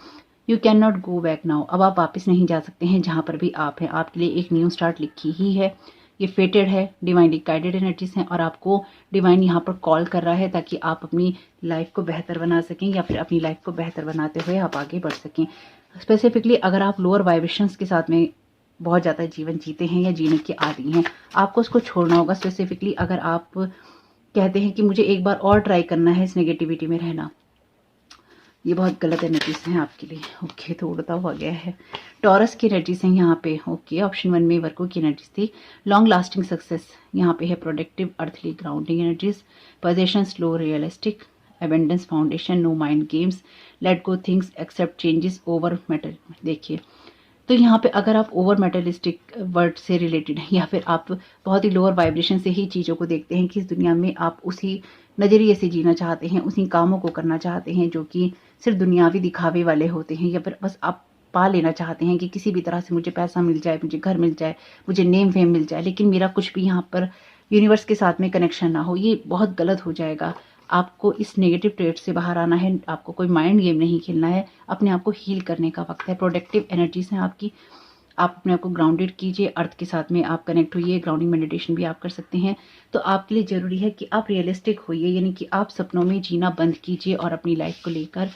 You can not go back now, अब आप वापस नहीं जा सकते हैं जहाँ पर भी आप हैं, आपके लिए एक न्यू स्टार्ट लिखी ही है। ये फेटेड है, डिवाइनली गाइडेड एनर्जीज हैं, और आपको डिवाइन यहाँ पर कॉल कर रहा है ताकि आप अपनी लाइफ को बेहतर बना सकें, या फिर अपनी लाइफ को बेहतर बनाते हुए आप आगे बढ़ सकें। स्पेसिफिकली अगर आप लोअर वाइब्रेशंस के साथ में बहुत ज़्यादा जीवन जीते हैं या जीने के आदी हैं, आपको उसको छोड़ना होगा। स्पेसिफिकली अगर आप कहते हैं कि मुझे एक बार और ट्राई करना है इस नेगेटिविटी में रहना, ये बहुत गलत एनर्जीज हैं आपके लिए। ओके, तो उड़ता हुआ गया है। टॉरस की एनर्जीज हैं यहाँ पे। ओके, ऑप्शन 1 में वर्को की एनर्जीज थी। लॉन्ग लास्टिंग सक्सेस यहाँ पे है। Productive, earthly, grounding energies. Possession, slow, realistic. Abundance, foundation, no mind games. Let go things, accept changes, over matter. देखिए, तो यहाँ पे अगर आप ओवर मेटलिस्टिक वर्ड से रिलेटेड हैं, या फिर आप बहुत ही लोअर वाइब्रेशन से ही चीज़ों को देखते हैं कि इस दुनिया में आप उसी नज़रिए से जीना चाहते हैं, उसी कामों को करना चाहते हैं जो कि सिर्फ दुनियावी दिखावे वाले होते हैं, या फिर बस आप पा लेना चाहते हैं कि किसी भी तरह से मुझे पैसा मिल जाए, मुझे घर मिल जाए, मुझे नेम फेम मिल जाए, लेकिन मेरा कुछ भी यहाँ पर यूनिवर्स के साथ में कनेक्शन ना हो, ये बहुत गलत हो जाएगा। आपको इस नेगेटिव ट्रेड से बाहर आना है, आपको कोई माइंड गेम नहीं खेलना है, अपने आप को हील करने का वक्त है। प्रोडक्टिव एनर्जीज हैं आपकी, आप अपने आप को ग्राउंडेड कीजिए, अर्थ के साथ में आप कनेक्ट होइए। ग्राउंडिंग मेडिटेशन भी आप कर सकते हैं। तो आपके लिए ज़रूरी है कि आप रियलिस्टिक होइए, यानी कि आप सपनों में जीना बंद कीजिए और अपनी लाइफ को लेकर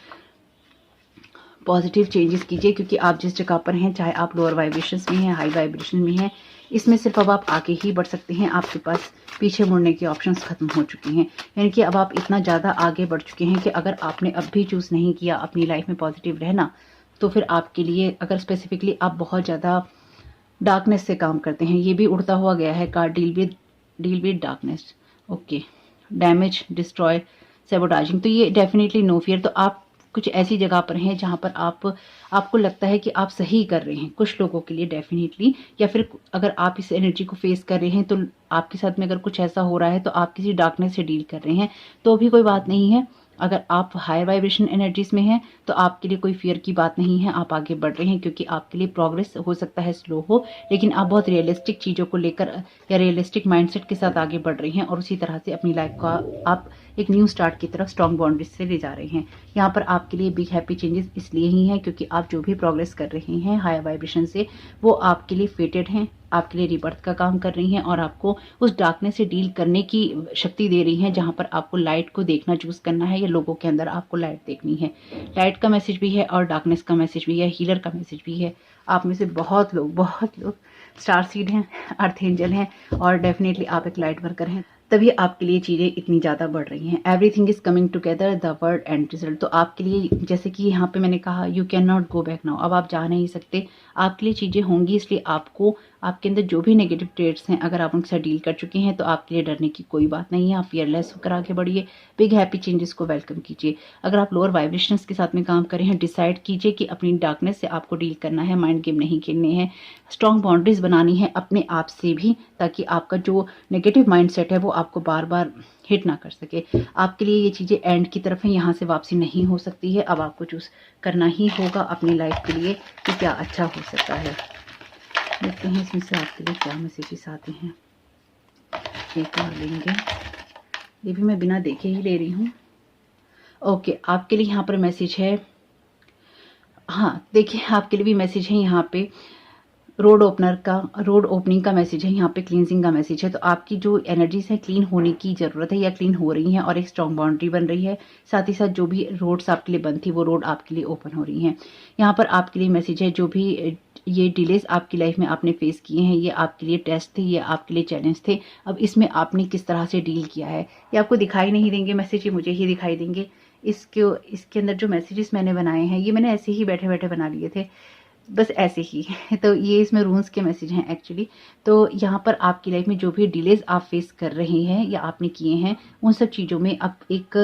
पॉजिटिव चेंजेस कीजिए, क्योंकि आप जिस जगह पर हैं, चाहे आप लोअर वाइब्रेशंस में हैं, हाई वाइब्रेशन में हैं, इसमें सिर्फ अब आप आगे ही बढ़ सकते हैं। आपके पास पीछे मुड़ने के ऑप्शंस खत्म हो चुके हैं, यानी कि अब आप इतना ज़्यादा आगे बढ़ चुके हैं कि अगर आपने अब भी चूज़ नहीं किया अपनी लाइफ में पॉजिटिव रहना, तो फिर आपके लिए, अगर स्पेसिफिकली आप बहुत ज़्यादा डार्कनेस से काम करते हैं, ये भी उड़ता हुआ गया है card, deal with darkness. Okay, damage, destroy, sabotaging, तो ये डेफिनेटली नो फियर। तो आप कुछ ऐसी जगह पर हैं जहाँ पर आपको लगता है कि आप सही कर रहे हैं कुछ लोगों के लिए डेफिनेटली, या फिर अगर आप इस एनर्जी को फेस कर रहे हैं तो आपके साथ में अगर कुछ ऐसा हो रहा है तो आप किसी डार्कनेस से डील कर रहे हैं, तो भी कोई बात नहीं है। अगर आप हायर वाइब्रेशन एनर्जीज में हैं तो आपके लिए कोई फियर की बात नहीं है, आप आगे बढ़ रहे हैं, क्योंकि आपके लिए प्रोग्रेस हो सकता है स्लो हो, लेकिन आप बहुत रियलिस्टिक चीज़ों को लेकर या रियलिस्टिक माइंडसेट के साथ आगे बढ़ रहे हैं, और उसी तरह से अपनी लाइफ का आप एक न्यू स्टार्ट की तरफ स्ट्रॉन्ग बाउंड्रीज से ले जा रहे हैं। यहाँ पर आपके लिए बिग हैप्पी चेंजेस इसलिए ही हैं क्योंकि आप जो भी प्रोग्रेस कर रहे हैं हायर वाइब्रेशन से, वो आपके लिए फेटेड हैं, आपके लिए रिबर्थ का काम कर रही हैं, और आपको उस डार्कनेस से डील करने की शक्ति दे रही हैं, जहाँ पर आपको लाइट को देखना चूज करना है, या लोगों के अंदर आपको लाइट देखनी है। लाइट का मैसेज भी है और डार्कनेस का मैसेज भी है, हीलर का मैसेज भी है। आप में से बहुत लोग स्टार सीड हैं, अर्थ एंजल हैं, और डेफिनेटली आप एक लाइट वर्कर हैं, तभी आपके लिए चीज़ें इतनी ज़्यादा बढ़ रही हैं। Everything is coming together, the word and result. तो आपके लिए, जैसे कि यहाँ पे मैंने कहा, you can not go back now, अब आप जा नहीं सकते, आपके लिए चीज़ें होंगी, इसलिए आपको आपके अंदर जो भी नेगेटिव ट्रेड्स हैं, अगर आप उनसे डील कर चुके हैं तो आपके लिए डरने की कोई बात नहीं है। आप फियरलेस होकर आगे बढ़िए, बिग हैप्पी चेंजेस को वेलकम कीजिए। अगर आप लोअर वाइब्रेशंस के साथ में काम कर रहे हैं, डिसाइड कीजिए कि अपनी डार्कनेस से आपको डील करना है, माइंड गेम नहीं खेलने हैं, स्ट्रॉन्ग बाउंड्रीज बनानी है अपने आप से भी, ताकि आपका जो नेगेटिव माइंडसेट है वो आपको बार बार हिट ना कर सके। आपके लिए ये चीज़ें एंड की तरफ है, यहाँ से वापसी नहीं हो सकती है। अब आपको चूज करना ही होगा अपनी लाइफ के लिए कि क्या अच्छा हो सकता है। देखते हैं इसमें से आपके लिए क्या मैसेजेस आते हैं। एक और लेंगे, ये भी मैं बिना देखे ही ले रही हूँ। ओके, आपके लिए यहाँ पर मैसेज है, हाँ देखिए, आपके लिए भी मैसेज है यहाँ पे रोड ओपनिंग का मैसेज है, यहाँ पे क्लींजिंग का मैसेज है। तो आपकी जो एनर्जीज है क्लीन होने की ज़रूरत है, या क्लीन हो रही हैं, और एक स्ट्रॉन्ग बाउंड्री बन रही है। साथ ही साथ जो भी रोड्स आपके लिए बंद थी, वो रोड आपके लिए ओपन हो रही हैं। यहाँ पर आपके लिए मैसेज है, जो भी ये डिलेज आपकी लाइफ में आपने फेस किए हैं, ये आपके लिए टेस्ट थे, ये आपके लिए चैलेंज थे। अब इसमें आपने किस तरह से डील किया है, ये आपको दिखाई नहीं देंगे मैसेज, ये मुझे ही दिखाई देंगे। इसके अंदर जो मैसेजेस मैंने बनाए हैं, ये मैंने ऐसे ही बैठे बैठे बना लिए थे, बस ऐसे ही। तो ये इसमें रून्स के मैसेज हैं एक्चुअली। तो यहाँ पर आपकी लाइफ में जो भी डिलेज आप फेस कर रहे हैं या आपने किए हैं, उन सब चीज़ों में अब एक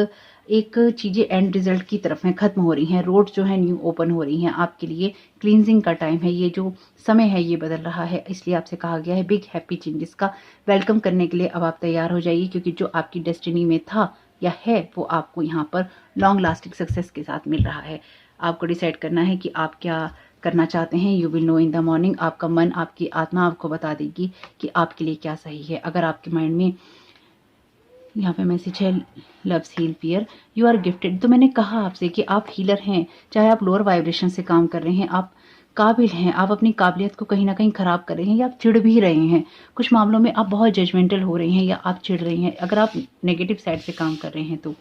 एक चीज़ें एंड रिजल्ट की तरफ हैं, खत्म हो रही हैं, रोड जो है न्यू ओपन हो रही हैं आपके लिए। क्लींजिंग का टाइम है, ये जो समय है ये बदल रहा है, इसलिए आपसे कहा गया है बिग हैप्पी चेंजेस का वेलकम करने के लिए अब आप तैयार हो जाइए, क्योंकि जो आपकी डेस्टिनी में था या है वो आपको यहाँ पर लॉन्ग लास्टिंग सक्सेस के साथ मिल रहा है। आपको डिसाइड करना है कि आप क्या करना चाहते हैं। You will know in the morning. आपका मन, आपकी आत्मा आपको बता देगी कि आपके लिए क्या सही है। अगर आपके माइंड में यहाँ पे मैसेज है loves heal fear, you are gifted. तो मैंने कहा आपसे कि आप हीलर हैं, चाहे आप लोअर वाइब्रेशन से काम कर रहे हैं, आप काबिल हैं। आप अपनी काबिलियत को कहीं ना कहीं खराब कर रहे हैं या आप चिढ़ भी रहे हैं। कुछ मामलों में आप बहुत जजमेंटल हो रहे हैं या आप चिढ़ रहे हैं। अगर आप नेगेटिव साइड से काम कर रहे हैं तो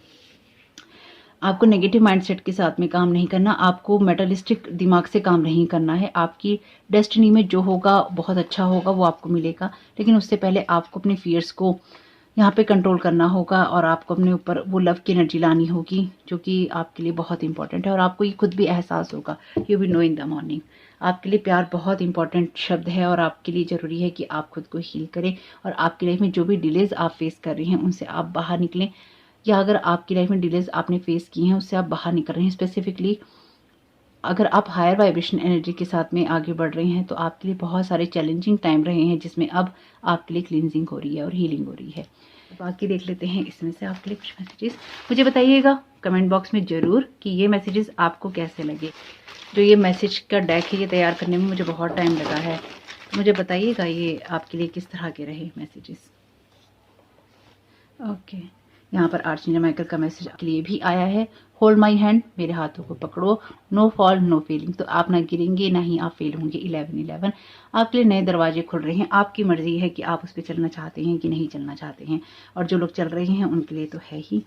आपको नेगेटिव माइंडसेट के साथ में काम नहीं करना, आपको मेटलिस्टिक दिमाग से काम नहीं करना है। आपकी डेस्टिनी में जो होगा बहुत अच्छा होगा, वो आपको मिलेगा। लेकिन उससे पहले आपको अपने फियर्स को यहाँ पे कंट्रोल करना होगा और आपको अपने ऊपर वो लव की एनर्जी लानी होगी, जो कि आपके लिए बहुत इंपॉर्टेंट है। और आपको ये खुद भी एहसास होगा, you will know in the morning. आपके लिए प्यार बहुत इंपॉर्टेंट शब्द है और आपके लिए ज़रूरी है कि आप खुद को हील करें और आपकी लाइफ में जो भी डिलेज आप फेस कर रहे हैं उनसे आप बाहर निकलें। या अगर आपकी लाइफ में डिलेज आपने फेस की हैं उससे आप बाहर निकल रहे हैं, स्पेसिफिकली अगर आप हायर वाइब्रेशन एनर्जी के साथ में आगे बढ़ रहे हैं तो आपके लिए बहुत सारे चैलेंजिंग टाइम रहे हैं, जिसमें अब आपके लिए क्लींजिंग हो रही है और हीलिंग हो रही है। बाकी देख लेते हैं इसमें से आपके लिए कुछ मैसेजेस। मुझे बताइएगा कमेंट बॉक्स में ज़रूर कि ये मैसेजेस आपको कैसे लगे। जो ये मैसेज का डेक है ये तैयार करने में मुझे बहुत टाइम लगा है, तो मुझे बताइएगा ये आपके लिए किस तरह के रहे मैसेजेस। ओके, यहाँ पर आर्चेंजल माइकल का मैसेज आपके लिए भी आया है। होल्ड माई हैंड, मेरे हाथों को पकड़ो, नो फॉल नो फेलिंग। तो आप ना गिरेंगे ना ही आप फेल होंगे। 11-11 आपके लिए नए दरवाजे खुल रहे हैं। आपकी मर्जी है कि आप उस पर चलना चाहते हैं कि नहीं चलना चाहते हैं। और जो लोग चल रहे हैं उनके लिए तो है ही।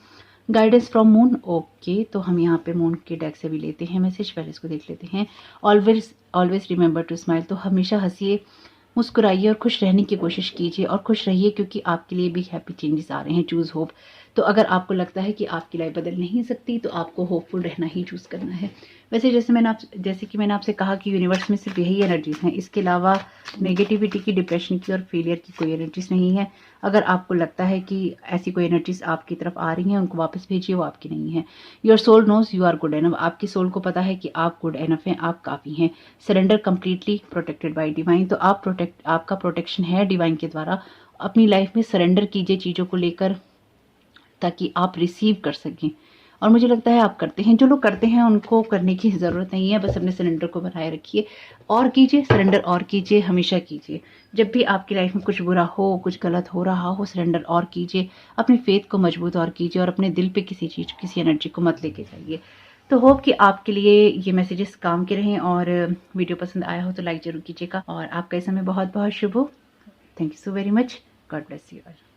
गाइडेंस फ्रॉम मून, ओके, तो हम यहाँ पे मून के डेक से भी लेते हैं मैसेज। पहले इसको देख लेते हैं। Always always remember to smile, तो हमेशा हंसिए, मुस्कुराइए और खुश रहने की कोशिश कीजिए और खुश रहिए, क्योंकि आपके लिए भी हैप्पी चेंजेस आ रहे हैं। Choose hope. तो अगर आपको लगता है कि आपकी लाइफ बदल नहीं सकती तो आपको होपफुल रहना ही चूज़ करना है। वैसे जैसे कि मैंने आपसे कहा कि यूनिवर्स में सिर्फ यही एनर्जीज हैं, इसके अलावा नेगेटिविटी की, डिप्रेशन की और फेलियर की कोई एनर्जीज नहीं है। अगर आपको लगता है कि ऐसी कोई एनर्जीज आपकी तरफ आ रही हैं, उनको वापस भेजिए, वो आपकी नहीं है। Your soul knows you are good enough, आपकी सोल को पता है कि आप गुड एनफ हैं, आप काफ़ी हैं। Surrender completely protected by divine, तो आपका प्रोटेक्शन है डिवाइन के द्वारा। अपनी लाइफ में सरेंडर कीजिए चीज़ों को लेकर, ताकि आप रिसीव कर सकें। और मुझे लगता है आप करते हैं। जो लोग करते हैं उनको करने की ज़रूरत नहीं है, बस अपने सरेंडर को बनाए रखिए और कीजिए सरेंडर, और कीजिए, हमेशा कीजिए। जब भी आपकी लाइफ में कुछ बुरा हो, कुछ गलत हो रहा हो, सरेंडर और कीजिए, अपनी फेथ को मजबूत और कीजिए और अपने दिल पे किसी एनर्जी को मत लेके जाइए। तो होप कि आपके लिए ये मैसेजेस काम के रहें और वीडियो पसंद आया हो तो लाइक ज़रूर कीजिएगा और आपका इस समय बहुत बहुत शुभ हो। Thank you so very much. God bless you all.